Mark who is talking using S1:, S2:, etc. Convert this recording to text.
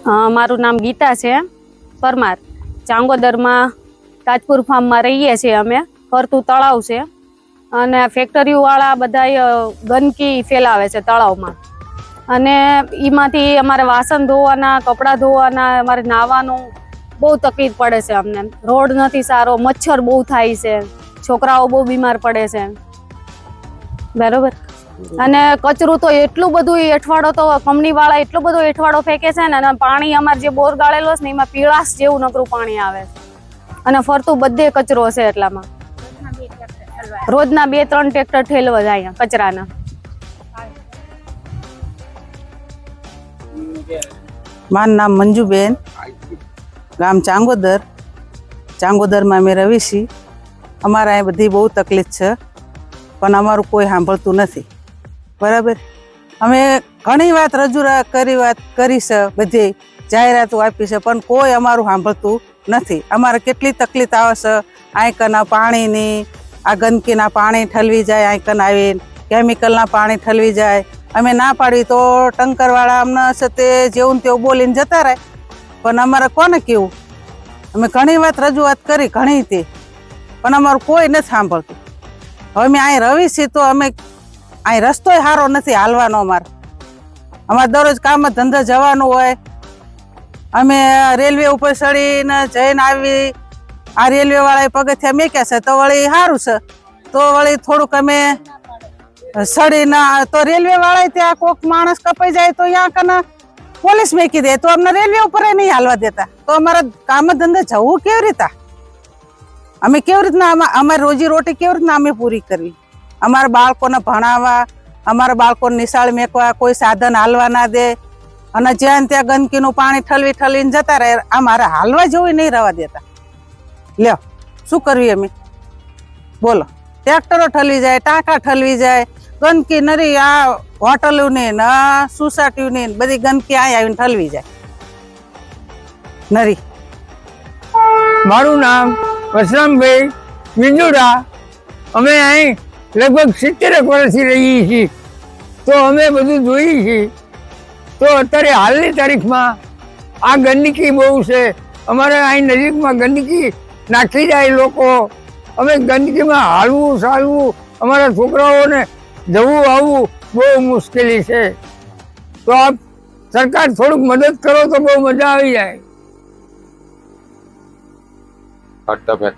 S1: મારું નામ ગીતા છે પરમાર. ચાંગોદરમાં તાજપુર ફાર્મમાં રહીએ છીએ અમે. ફરતું તળાવ છે અને ફેક્ટરીવાળા બધા ગંદકી ફેલાવે છે તળાવમાં, અને એમાંથી અમારે વાસણ ધોવાના, કપડાં ધોવાના, અમારે નાહવાનું બહુ તકલીફ પડે છે અમને. રોડ નથી સારો, મચ્છર બહુ થાય છે, છોકરાઓ બહુ બીમાર પડે છે, બરોબર. અને કચરું તો એટલું બધું એઠવાડો તો કંપની વાળા એટલો બધો એઠવાડો ફેંકે છે ને, અને પાણી અમારે જે બોર ગાળેલો છે ને એમાં પીળાશ જેવું નકરું પાણી આવે છે, અને ફરતું બધે કચરો છે. એટલામાં રોજના 2-3 ટ્રેક્ટર ઠેલવા જાય કચરાના.
S2: મારું નામ મંજુબેન, ગામ ચાંગોદર. ચાંગોદરમાં અમે રહીએ છીએ. અમારા અહીં બધી બહુ તકલીફ છે, પણ અમારું કોઈ સાંભળતું નથી, બરાબર. અમે ઘણી વાત રજૂ કરી છે, બધી જાહેરાતો આપી છે, પણ કોઈ અમારું સાંભળતું નથી. અમારે કેટલી તકલીફ આવે છે. આંકના પાણીની, આ ગંદકીના પાણી ઠલવી જાય, આંકન આવીને કેમિકલના પાણી ઠલવી જાય. અમે ના પાડી તો ટંકરવાળા અમને છે તે જેવું તેવું બોલીને જતા રહે, પણ અમારે કોને કેવું? અમે ઘણી વાત રજૂઆત કરી, ઘણી તે, પણ અમારું કોઈ નથી સાંભળતું. હવે અમે અહીં રહીએ છીએ તો અમે અહીં રસ્તોય સારો નથી હાલવાનો. અમારે દરરોજ કામ ધંધા જવાનું હોય. અમે રેલવે ઉપર ચડીને જઈને આવી, આ રેલવે વાળાએ પગથિયા મેક્યા છે તો વળી સારું છે, તો વળી થોડુંક અમે સડીને તો રેલવે વાળા ત્યાં કોઈક માણસ કપાઈ જાય તો ત્યાં કને પોલીસ મેકી દે, તો અમને રેલવે ઉપર નહીં હાલવા દેતા. તો અમારા કામ ધંધા જવું કેવી રીતે? અમે કેવી રીતના અમારી રોજી રોટી કેવી રીતના અમે પૂરી કરવી? અમારા બાળકોને ભણાવવા, અમારા બાળકોને નિશાળ મેકવા, કોઈ સાધન હાલવા ના દે, અને જ્યાં ત્યાં ગંદકીનું પાણી ઠલવીને જતા રહે. અમારે હાલવા જેવું નહીં રહેવા દેતા. લ્યો, શું કરવી અમે? બોલો. ટ્રેક્ટરો ઠલવી જાય, ટાંકા ઠલવી જાય, ગંદકી નરી આ હોટલોની ને સોસાયટીની બધી ગંદકી આવીને ઠલવી જાય નરી.
S3: મારું નામ વસરામભાઈ વિંજોડા. અમે અહીં લગભગ 70 વર્ષથી રહીએ છીએ, તો અમે બધું જોઈએ છીએ. તો અત્યારે હાલની તારીખમાં આ ગંદકી બહુ છે. અમારે અહીં નજીકમાં ગંદકી નાખી જાય લોકો. અમે ગંદકીમાં હાલવું ચાલવું, અમારા છોકરાઓને જવું આવવું બહુ મુશ્કેલી છે. તો આપ સરકાર થોડુંક મદદ કરો તો બહુ મજા આવી જાય.